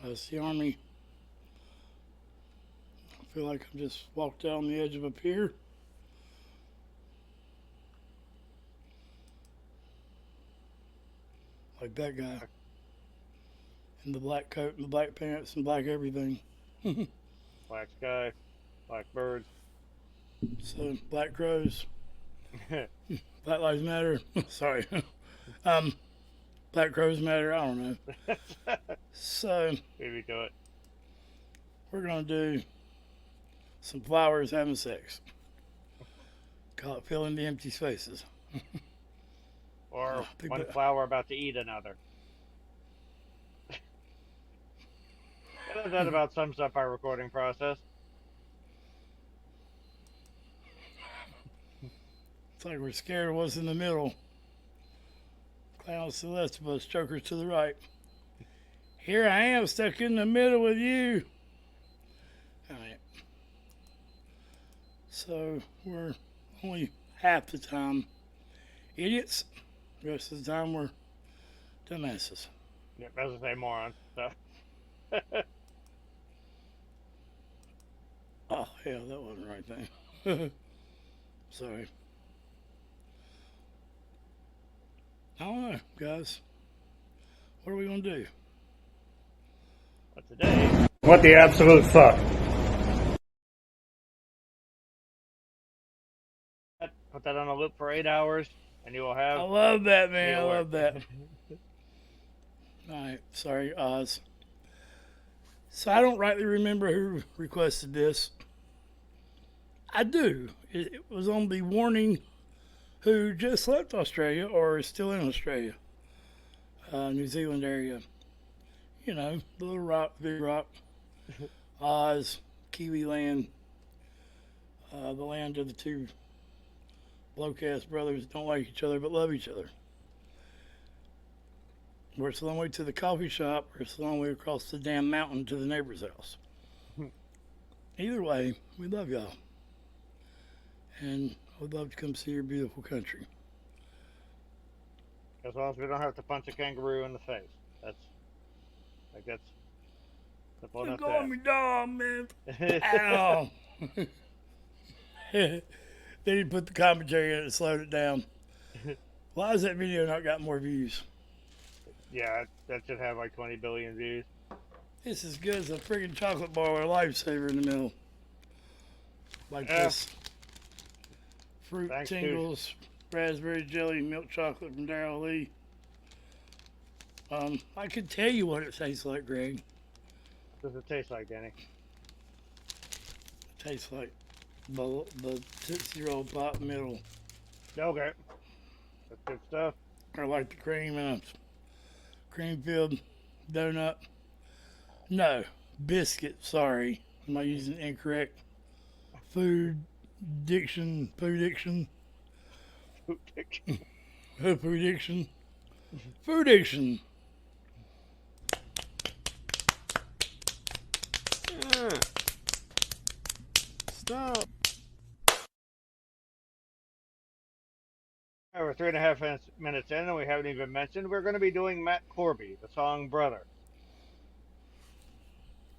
That's the Army. I feel like I just walked down the edge of a pier. Like that guy. In the black coat and the black pants and black everything. Black sky, black birds. So, black crows. Black Lives Matter. Sorry. Black crows matter. I don't know. So, Maybe do it. we're going to do some flowers having sex. Call it filling the empty spaces. Or one flower about to eat another. That about sums up our recording process. It's like we're scared of what's in the middle. Clowns to the left of us, jokers to the right. Here I am, stuck in the middle with you. All right. So we're only half the time idiots. The rest of the time we're dumbasses. Yeah, as I say, morons. So. Oh, hell, that wasn't the right thing. Sorry. I don't know, guys. What are we going to do? But today... What the absolute fuck? Put that on a loop for 8 hours, and you will have... I love that, man. I love that. All right. Sorry, Oz. So I don't rightly remember who requested this. I do. It was on the Warning who just left Australia or is still in Australia. New Zealand area. You know, the Little Rock, Big Rock, Oz, Kiwi land, the land of the two bloke-ass brothers that don't like each other but love each other. Where it's a long way to the coffee shop, or it's a long way across the damn mountain to the neighbor's house. Either way, we love y'all. And I would love to come see your beautiful country. As long as we don't have to punch a kangaroo in the face. That's simple enough. You're calling me dog, man. Ow. Then he put the commentary in it and slowed it down. Why has that video not got more views? Yeah, that should have like 20 billion views. It's as good as a friggin' chocolate bar with a lifesaver in the middle. Like this. Fruit Thanks, tingles, raspberry jelly, milk chocolate from Daryl Lee. I could tell you what it tastes like, Greg. What does it taste like, Danny? It tastes like the Tootsie-Roll Pop middle. Okay. That's good stuff. Or like the cream in a cream-filled donut. No, biscuit, sorry. Am I using incorrect food diction? Food diction? Food diction? Food diction. Stop. All right, we're 3.5 minutes in, and we haven't even mentioned we're going to be doing Matt Corby, the song Brother.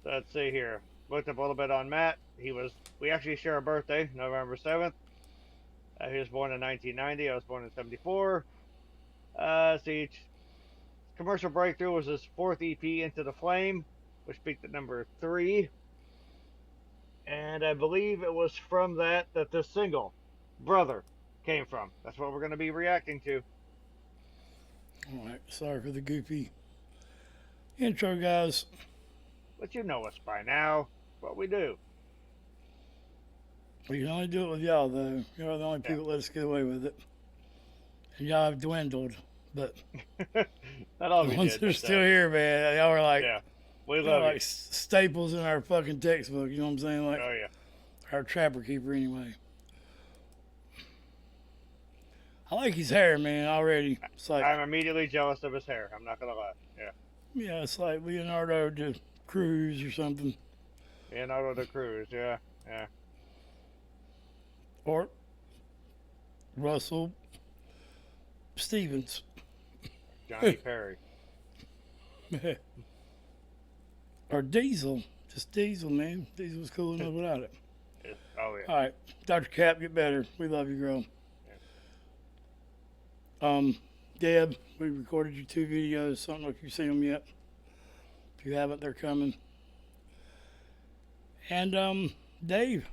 So let's see here. Looked up a little bit on Matt. We actually share a birthday, November 7th. He was born in 1990. I was born in 74. See, commercial breakthrough was his 4th EP, Into the Flame, which peaked at number 3. And I believe it was from that this single, Brother, came from. That's what we're going to be reacting to. All right, sorry for the goofy intro, guys. But you know us by now. What we do. We can only do it with y'all, though. You're the only people that let us get away with it. And y'all have dwindled, but Not all the we ones did, that are but, still here, man, y'all are like, we love like you. staples in our fucking textbook. You know what I'm saying? Like Oh yeah. our trapper keeper, anyway. I like his hair, man. Already, it's like I'm immediately jealous of his hair. I'm not gonna lie. Yeah. yeah, it's like Leonardo to Cruz or something, Leonardo da Cruz. Yeah. Yeah. or Russell Stevens. Johnny Perry. Or Diesel. Just Diesel, man. Diesel was cool enough without it. Oh, yeah. All right. Dr. Cap, get better. We love you, girl. Deb, we recorded your 2 videos. I don't know if you've seen them yet. If you haven't, they're coming. And, Dave,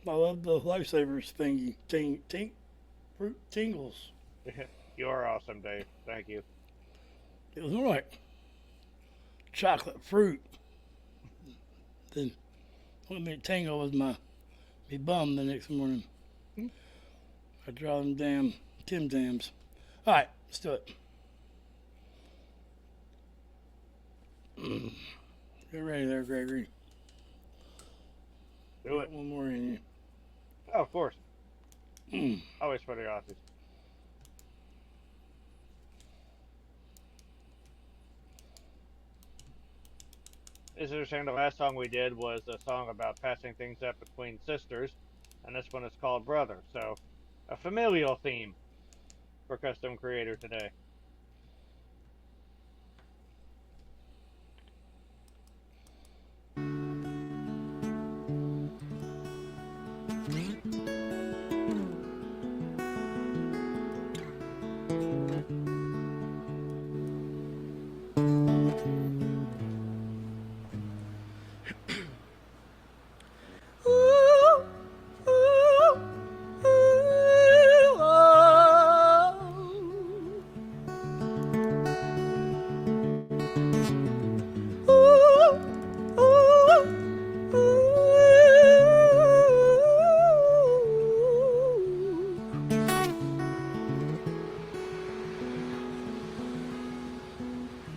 I love the Lifesavers thingy. Fruit tingles. You are awesome, Dave. Thank you. It was more like chocolate fruit. Then what made it tingle was my bum the next morning. I draw them damn Tim Tams. All right, let's do it. Get ready there, Gregory. Do it. One more in you. Oh, of course. Always for the Aussies. It's interesting, the last song we did was a song about passing things up between sisters, and this one is called Brother. So, a familial theme for Custom Creator today.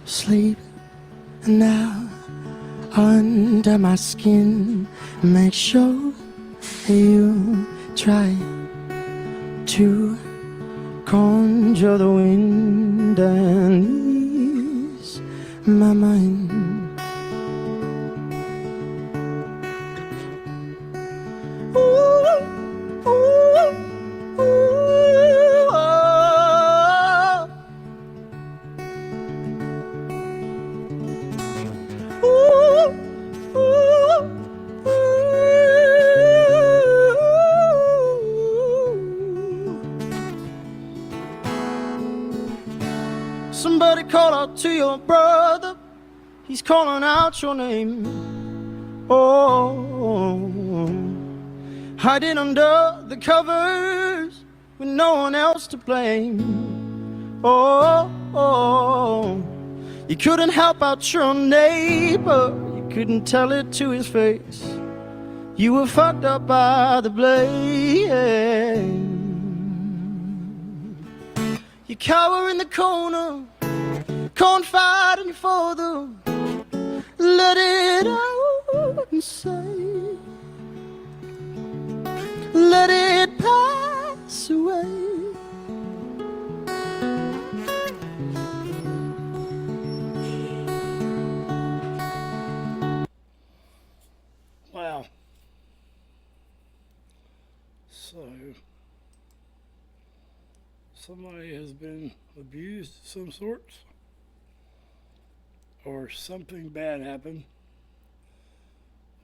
Sleep now under my skin. Make sure you try to conjure the wind and ease my mind. Somebody call out to your brother. He's calling out your name. Oh, hiding under the covers with no one else to blame. Oh, you couldn't help out your neighbor. You couldn't tell it to his face. You were fucked up by the blame. You cower in the corner, confide in your father. Let it out and say, let it pass away. Wow. So, somebody has been abused of some sorts, or something bad happened,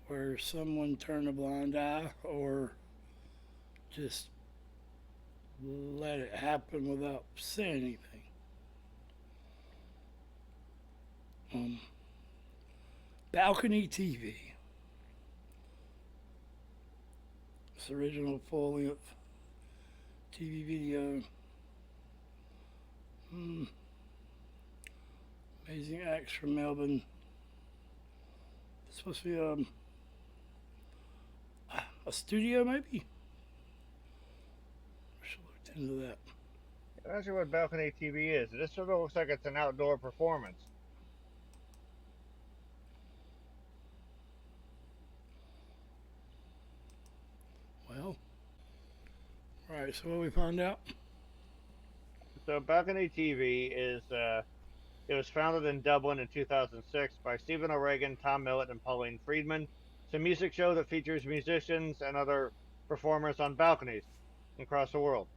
where someone turned a blind eye, or just let it happen without saying anything. BalconyTV. It's original full-length TV video. Amazing acts from Melbourne. It's supposed to be a studio, maybe? I should look into that. That's what Balcony TV is. This sort of looks like it's an outdoor performance. Well, alright, so what we found out? So Balcony TV is, it was founded in Dublin in 2006 by Stephen O'Regan, Tom Millett, and Pauline Friedman. It's a music show that features musicians and other performers on balconies across the world.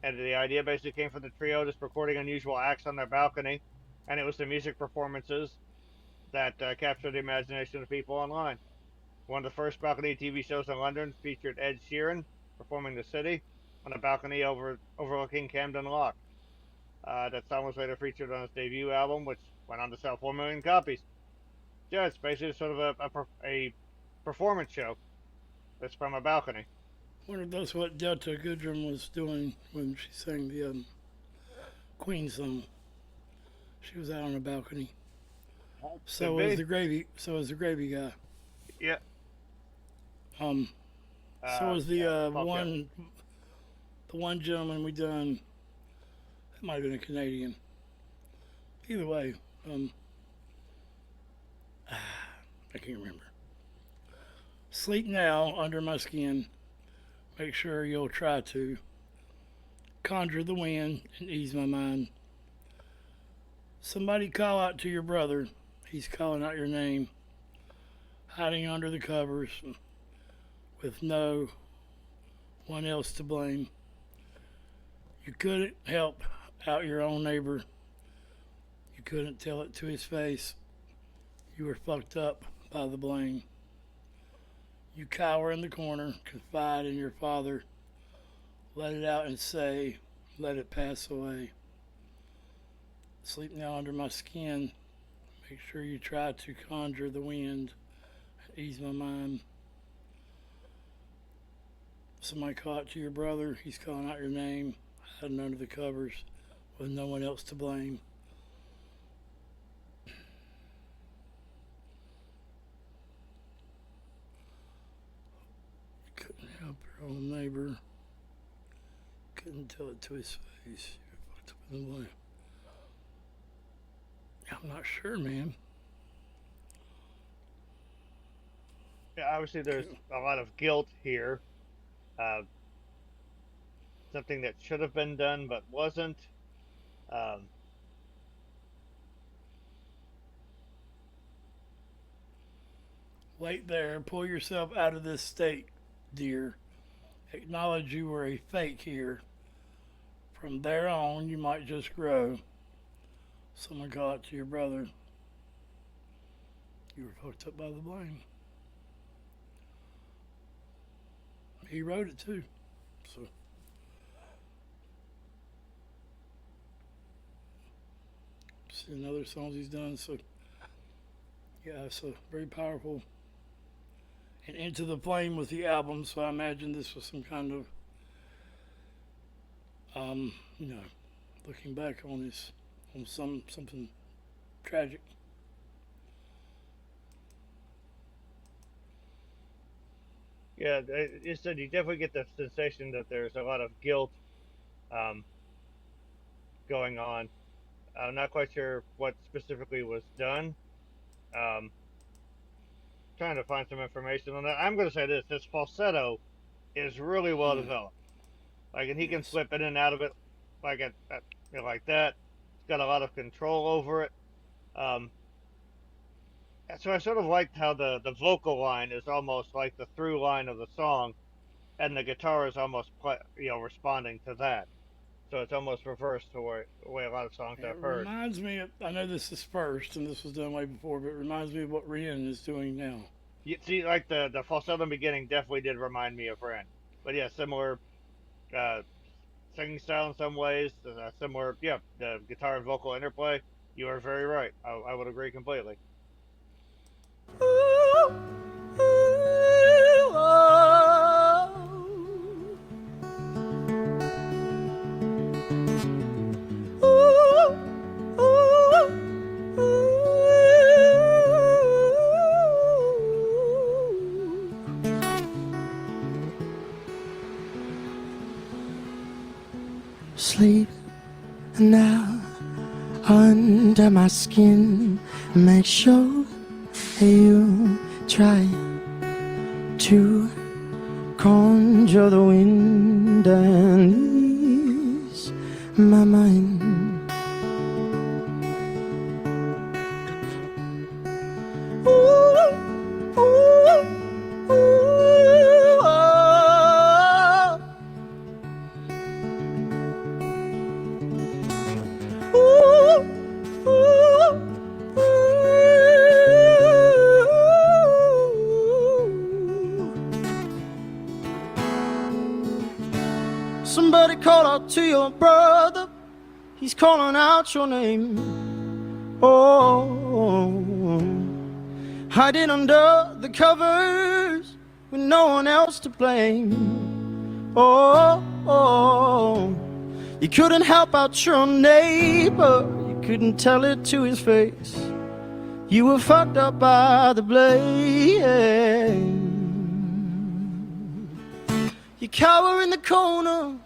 And the idea basically came from the trio just recording unusual acts on their balcony, and it was the music performances that captured the imagination of people online. One of the first balcony TV shows in London featured Ed Sheeran performing "The City" on a balcony overlooking Camden Lock. That song was later featured on his debut album, which went on to sell 4 million copies. Yeah, it's basically sort of a performance show that's from a balcony. I wonder if that's what Delta Goodrum was doing when she sang the Queen song. She was out on a balcony. So Could was be. the gravy. So was the gravy guy. Yeah. So was the yeah, fuck the one gentleman we done. That might have been a Canadian. Either way, I can't remember. Sleep now under my skin. Make sure you'll try to conjure the wind and ease my mind. Somebody call out to your brother. He's calling out your name. Hiding under the covers with no one else to blame. You couldn't help out your own neighbor. You couldn't tell it to his face. You were fucked up by the blame. You cower in the corner, confide in your father. Let it out and say, let it pass away. Sleep now under my skin. Make sure you try to conjure the wind and ease my mind. Somebody call out to your brother. He's calling out your name. Hiding under the covers with no one else to blame. You couldn't help your own neighbor. Couldn't tell it to his face. You were fucked up in the blame. I'm not sure, man. Yeah, obviously there's a lot of guilt here. Something that should have been done but wasn't. Wait there. Pull yourself out of this state, dear. Acknowledge you were a fake here. From there on, you might just grow. Someone call out to your brother. You were fucked up by the blame. He wrote it too. So see another songs he's done. So yeah, so very powerful. And Into the Flame was the album. So I imagine this was some kind of looking back on his something tragic. Yeah, you said you definitely get the sensation that there's a lot of guilt going on. I'm not quite sure what specifically was done. Trying to find some information on that. I'm going to say this: his falsetto is really well developed. Like, and he can flip in and out of it, like like that. He's got a lot of control over it. So I sort of liked how the vocal line is almost like the through line of the song, and the guitar is almost responding to that. So it's almost reversed to the way a lot of songs I've heard. It reminds me of, I know this is first and this was done way before, but it reminds me of what Rian is doing now. You see, like the falsetto in the beginning definitely did remind me of Ren. But yeah, similar singing style in some ways, similar, the guitar and vocal interplay. You are very right. I would agree completely. Ooh, ooh, oh. Ooh, ooh, ooh. Sleep now under my skin. Make sure you try to conjure the wind and ease my mind. Ooh, ooh, ooh, oh. Ooh, ooh, ooh. out to your brother. He's calling out your name. Oh, hiding under the covers with no one else to blame. Oh, you couldn't help out your neighbor. You couldn't tell it to his face. You were fucked up by the blame. You cower in the corner,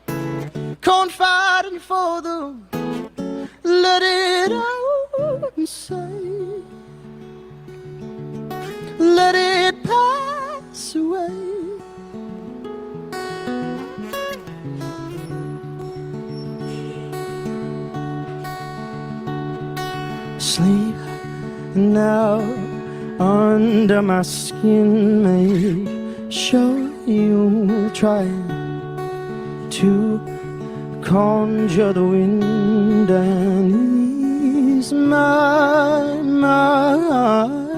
confiding for them. Let it out and say, let it pass away. Sleep now under my skin, make sure you try to conjure the wind and ease my mind.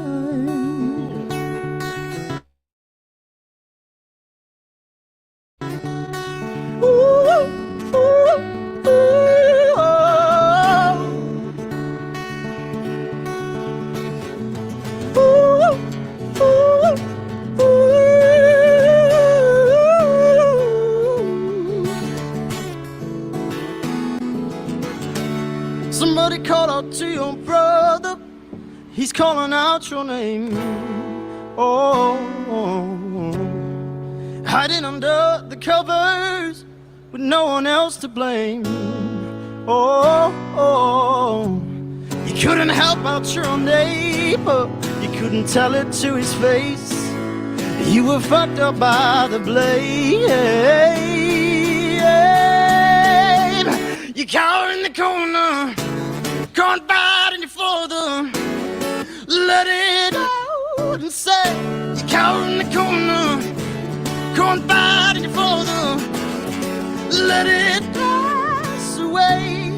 Ooh, ooh, ooh, oh. Ooh, ooh, ooh. Somebody call out to your brother. He's calling out your name. Oh, hiding under the covers with no one else to blame. Oh, you couldn't help out your neighbor. You couldn't tell it to his face. You were fucked up by the blame. You cower in the corner, confiding for them. Let it out and say, you cower in the corner, confiding for them. Let it pass away.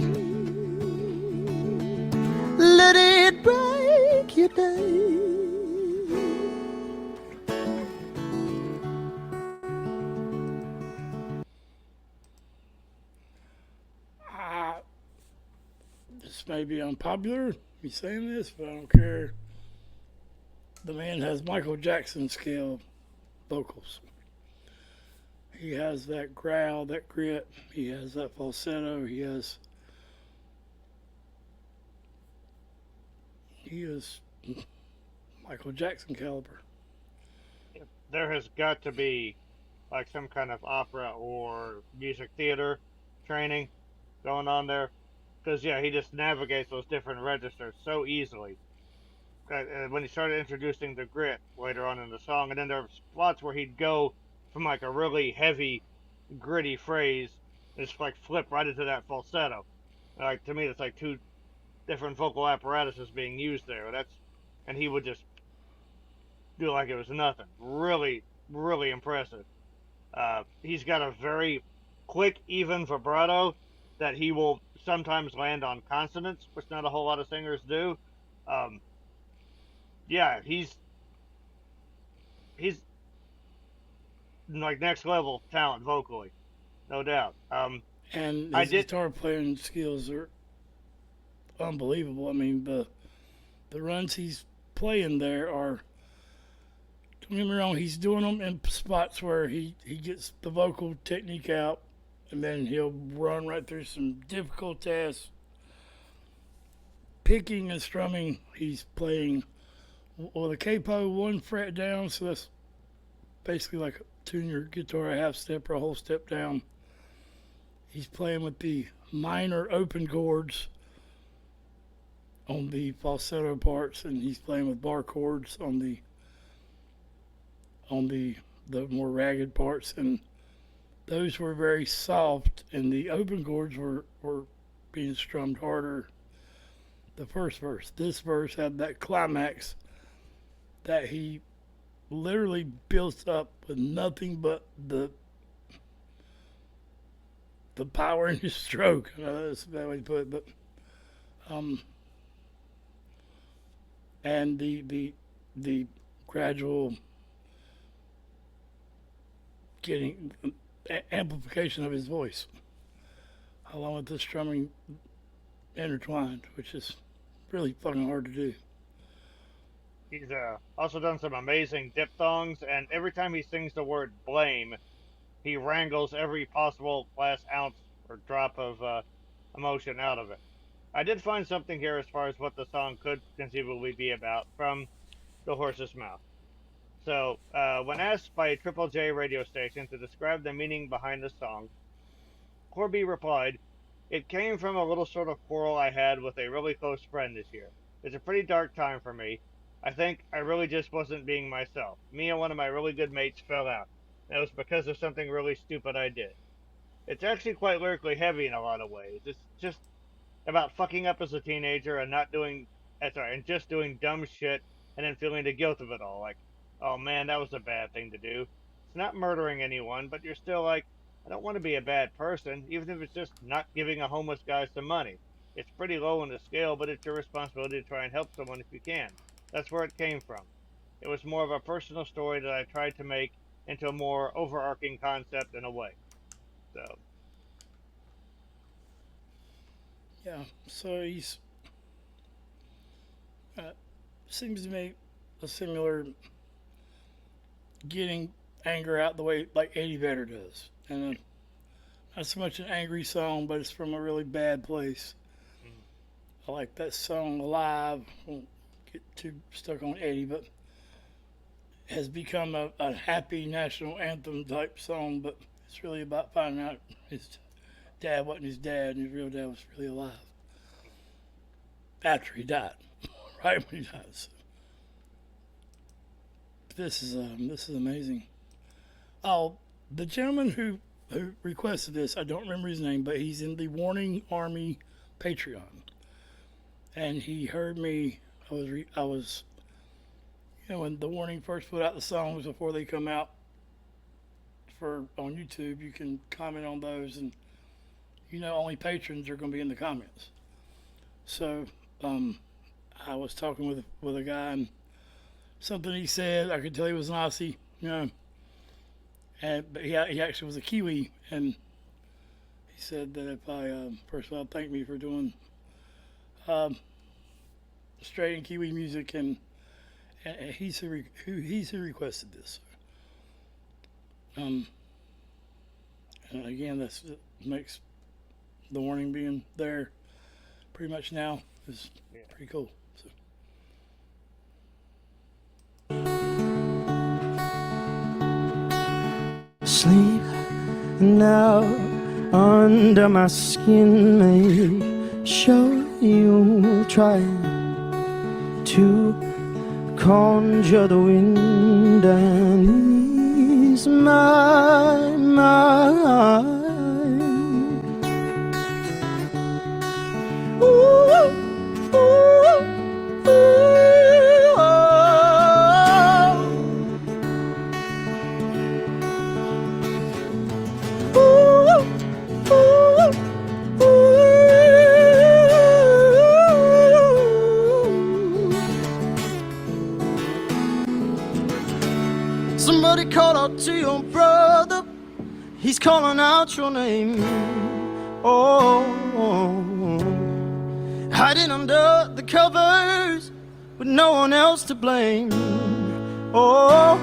Let it break your day. This may be unpopular, me saying this, but I don't care. The man has Michael Jackson scale vocals. He has that growl, that grit. He has that falsetto. He is Michael Jackson caliber. There has got to be like some kind of opera or music theater training going on there, because yeah, he just navigates those different registers so easily. When he started introducing the grit later on in the song, and then there were spots where he'd go from like a really heavy, gritty phrase, and just like flip right into that falsetto. Like to me, it's like two different vocal apparatuses being used there. And he would just do it like it was nothing. Really, really impressive. He's got a very quick, even vibrato that he will sometimes land on consonants, which not a whole lot of singers do. Yeah, he's like next level talent vocally, no doubt. And his guitar playing skills are unbelievable. I mean, the runs he's playing there are, don't get me wrong, he's doing them in spots where he gets the vocal technique out, and then he'll run right through some difficult tasks. Picking and strumming, he's playing with a capo 1 fret down, so that's basically like tune your guitar a half step or a whole step down. He's playing with the minor open chords on the falsetto parts, and he's playing with bar chords on the more ragged parts, and those were very soft, and the open chords were being strummed harder. The first verse. This verse had that climax that he literally built up with nothing but the power in his stroke. I know that's a bad way to put it, but and the gradual getting amplification of his voice. along with the strumming intertwined, which is really fucking hard to do. He's also done some amazing diphthongs, and every time he sings the word blame, he wrangles every possible last ounce or drop of emotion out of it. I did find something here as far as what the song could conceivably be about from the horse's mouth. So, when asked by a Triple J radio station to describe the meaning behind the song, Corby replied, "It came from a little sort of quarrel I had with a really close friend this year. It's a pretty dark time for me. I think I really just wasn't being myself. Me and one of my really good mates fell out, and it was because of something really stupid I did." It's actually quite lyrically heavy in a lot of ways. It's just about fucking up as a teenager and not doing, and just doing dumb shit and then feeling the guilt of it all. Like, oh man, that was a bad thing to do. It's not murdering anyone, but you're still like, I don't want to be a bad person, even if it's just not giving a homeless guy some money. It's pretty low on the scale, but it's your responsibility to try and help someone if you can. That's where it came from. It was more of a personal story that I tried to make into a more overarching concept in a way. So, Yeah, so he's seems to me a similar getting anger out the way like Eddie Vedder does, and not so much an angry song, but it's from a really bad place. I like that song "Alive." Won't get too stuck on Eddie, but has become a happy national anthem type song. But it's really about finding out his dad wasn't his dad, and his real dad was really alive after he died, right when he died. So this is amazing. Oh, the gentleman who requested this, I don't remember his name, but he's in the Warning Army Patreon, and he heard me. I was, when the Warning first put out the songs before they come out on YouTube, you can comment on those, and only patrons are going to be in the comments. So I was talking with a guy, and something he said, I could tell he was an Aussie, but he actually was a Kiwi, and he said that if I first of all thank me for doing straight and Kiwi music, and he's who requested this. And again, that makes the Warning being there pretty much now is pretty cool. So. Sleep now under my skin, make sure you try to conjure the wind and ease my mind. Somebody call out to your brother, he's calling out your name. Oh, hiding under the covers with no one else to blame. Oh,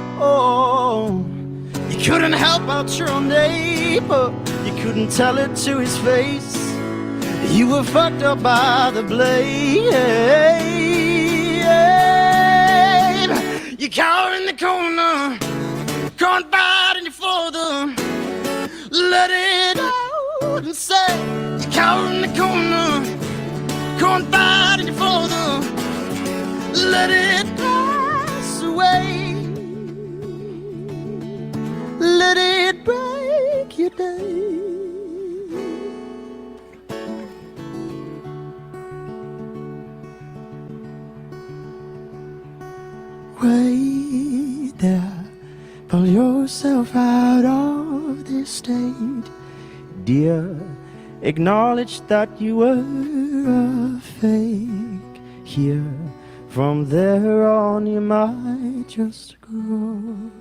you couldn't help out your own neighbor, you couldn't tell it to his face. You were fucked up by the blame. You cower in the corner, can't bite any further. Let it out and say, you cower in the corner, can't bite any further. Let it pass away. Let it break your day. Wait there, pull yourself out of this state, dear. Acknowledge that you were a fake. Here, from there on, you might just grow.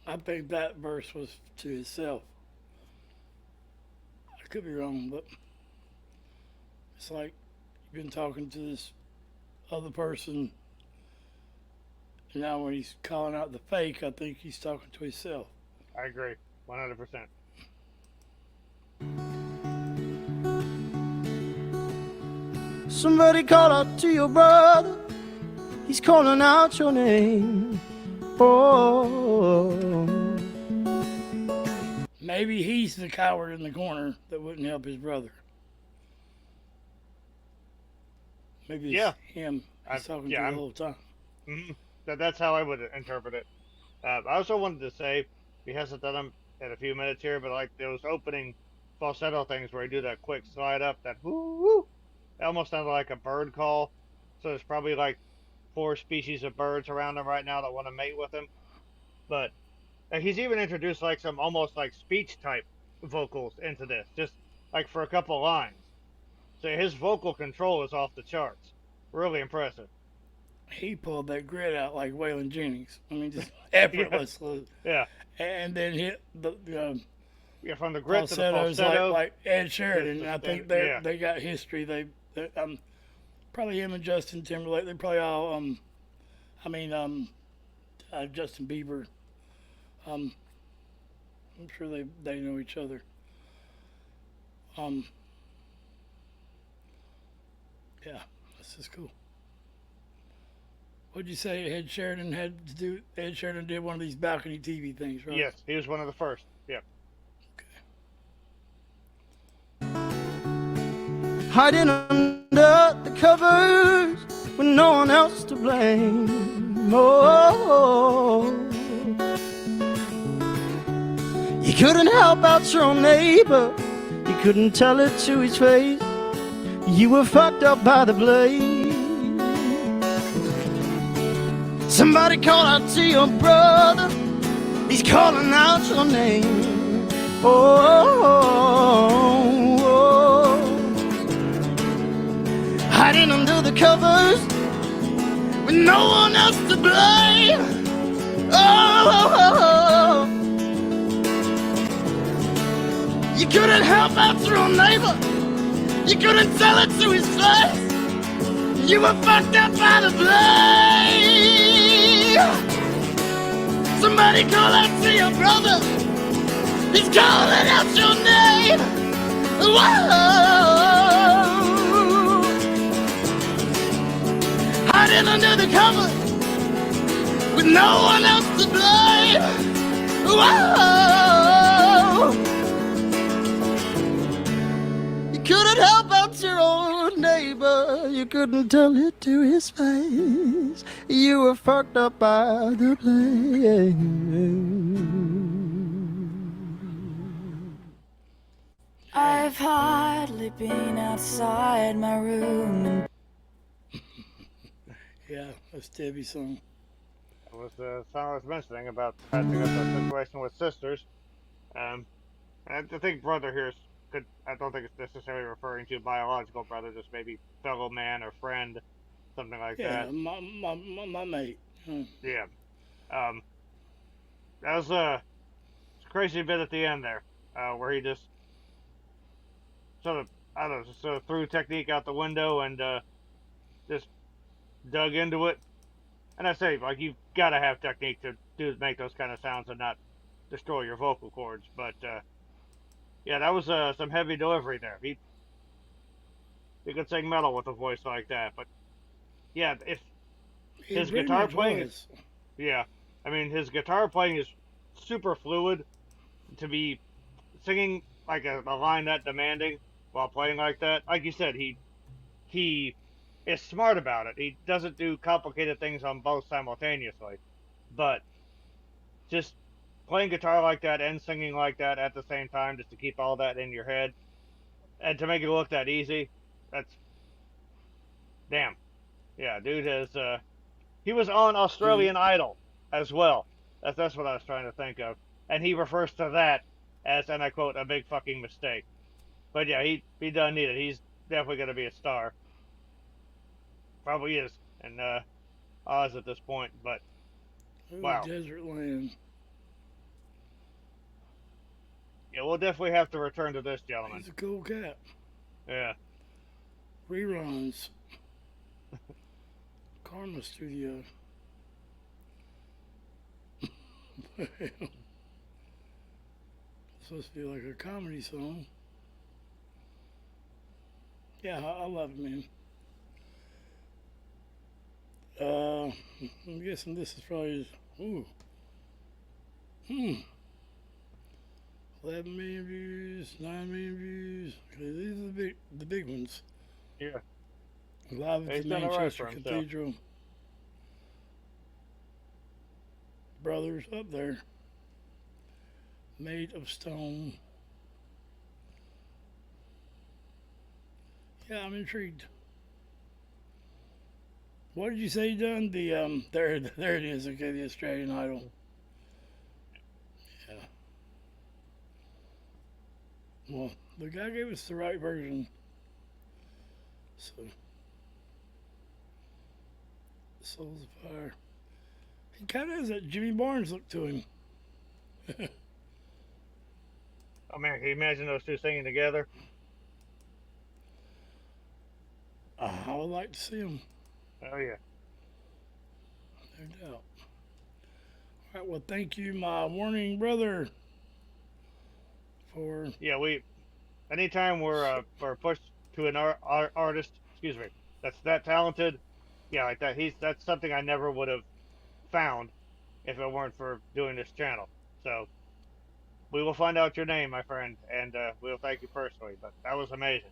I think that verse was to himself. I could be wrong, but it's like you've been talking to this other person, and now when he's calling out the fake, I think he's talking to himself. I agree, 100%. Somebody call out to your brother. He's calling out your name. Oh. Maybe he's the coward in the corner that wouldn't help his brother. Maybe it's him he's talking to the whole time. Mm-hmm. That's how I would interpret it. I also wanted to say, he hasn't done them in a few minutes here, but like those opening falsetto things where he do that quick slide up, that woo-woo, it almost sounded like a bird call. So there's probably like 4 species of birds around him right now that want to mate with him. But he's even introduced like some almost like speech type vocals into this, just like for a couple lines. So his vocal control is off the charts. Really impressive. He pulled that grit out like Waylon Jennings. I mean, just effortlessly. Yeah. And then hit the from the grit to the falsettos falsetto. like Ed Sheridan. I think they got history. They probably him and Justin Timberlake. They probably all Justin Bieber. I'm sure they know each other. Yeah, this is cool. What'd you say Ed Sheridan had to do? Ed Sheridan did one of these BalconyTV things, right? Yes, he was one of the first. Yep. Hiding under the covers with no one else to blame. Oh, you couldn't help out your own neighbor. You couldn't tell it to his face. You were fucked up by the blade. Somebody call out to your brother. He's calling out your name. Oh, hiding under the covers with no one else to blame. Oh, you couldn't help out your own neighbor. You couldn't tell it to his face. You were fucked up by the blade. Somebody call out to your brother. He's calling out your name. Whoa. Hiding under the cover with no one else to blame. Whoa. You couldn't help out your own neighbor. You couldn't tell it to his face. You were fucked up by the blame. I've hardly been outside my room. Yeah, that's Debbie's song. It was the song I was mentioning about patching up a situation with sisters. And I think brother here I don't think it's necessarily referring to biological brother, just maybe fellow man or friend, something like that. Yeah, my mate. Yeah. That was a crazy bit at the end there, where he just sort of threw technique out the window and just dug into it. And I say, like, you've got to have technique to make those kind of sounds and not destroy your vocal cords. But yeah, that was some heavy delivery there. He could sing metal with a voice like that. But yeah, if his guitar playing is, yeah, I mean his guitar playing is super fluid. To be singing like a line that demanding while playing like that, like you said, he is smart about it. He doesn't do complicated things on both simultaneously, but just playing guitar like that and singing like that at the same time, just to keep all that in your head and to make it look that easy, that's damn. Yeah, dude has he was on Australian Idol as well. That's what I was trying to think of, and he refers to that as, and I quote, a big fucking mistake. But yeah, he doesn't need it. He's definitely going to be a star. Probably is in Oz at this point, but Ooh, wow. Desert Land. Yeah, we'll definitely have to return to this, gentlemen. He's a cool cat. Yeah. Reruns. Karma Studio. It's supposed to be like a comedy song. Yeah, I love it, man. I'm guessing this is probably ooh. 11 million views, 9 million views. Okay, these are the big ones. Yeah. Live at He's the done all right Manchester for himself. Cathedral. Brothers up there. Made of stone. Yeah, I'm intrigued. What did you say you done? The there it is. Okay, the Australian Idol. Yeah. Well, the guy gave us the right version. So, Souls of Fire. He kind of has that Jimmy Barnes look to him. Oh man, can you imagine those two singing together? I would like to see him. Oh yeah. No doubt. All right. Well, thank you, my warning brother, for Yeah, anytime we're pushed to an artist, excuse me, that's that talented, yeah, like that. That's something I never would have found if it weren't for doing this channel. So we will find out your name, my friend, and we'll thank you personally. But that was amazing.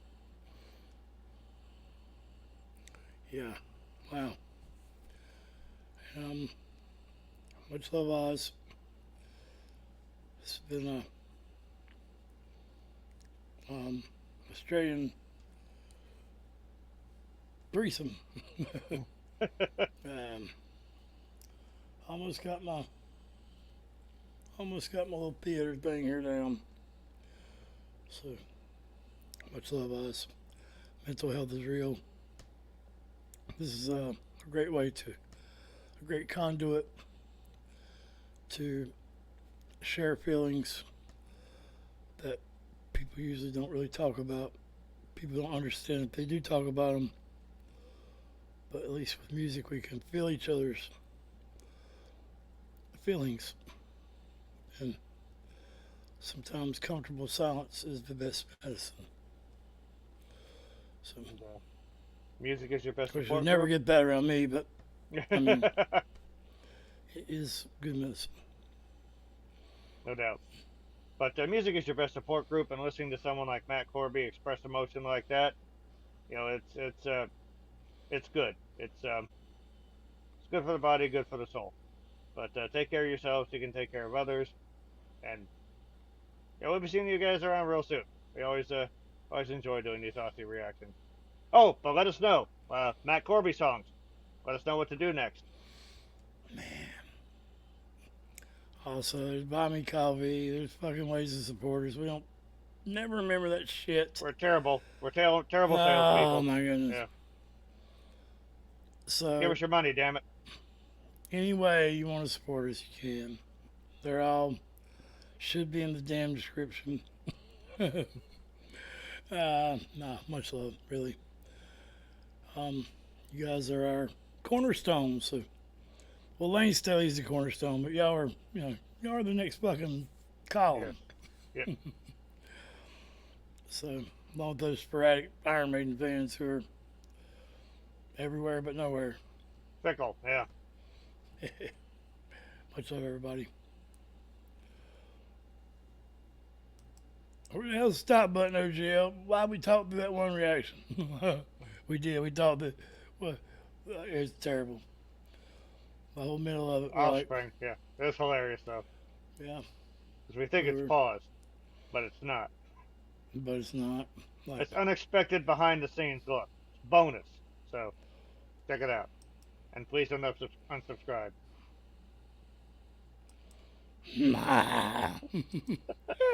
yeah. Wow. Much love, Oz. It's been a Australian threesome. Almost got my little theater thing here down. So much love, Oz. Mental health is real. This is a great way a great conduit to share feelings that people usually don't really talk about. People don't understand if they do talk about them. But at least with music, we can feel each other's feelings. And sometimes comfortable silence is the best medicine. So, Music is your best of course, support you never group? get that around me, but I mean, it is good medicine. No doubt. But music is your best support group, and listening to someone like Matt Corby express emotion like that, you know, it's good. It's good for the body, good for the soul. But take care of yourselves so you can take care of others, and we'll be seeing you guys around real soon. We always enjoy doing these Aussie reactions. Oh, but let us know Matt Corby songs. Let us know what to do next. Man. Also, there's Buy Me Coffee. There's fucking ways to support us. We don't never remember that shit. We're terrible. We're terrible salespeople. Oh my goodness. Yeah. So Give us your money, damn it. any way you want to support us, you can. They're all should be in the damn description. Nah, much love, really. You guys are our cornerstone. So, well, Lane Staley's the cornerstone, but y'all are, y'all are the next fucking column. Yeah. Yep. So, along with those sporadic Iron Maiden fans who are everywhere but nowhere. Fickle, yeah. Much love, everybody. Where the hell's the stop button, OGL? Why we talked through that one reaction? We did. We talked that. Well, it's terrible. The whole middle of it. Offspring, yeah. It's hilarious, though. Yeah. Because we think it's paused, but it's not. But it's not. Like, It's unexpected behind the scenes look. It's bonus. So, check it out. And please don't unsubscribe.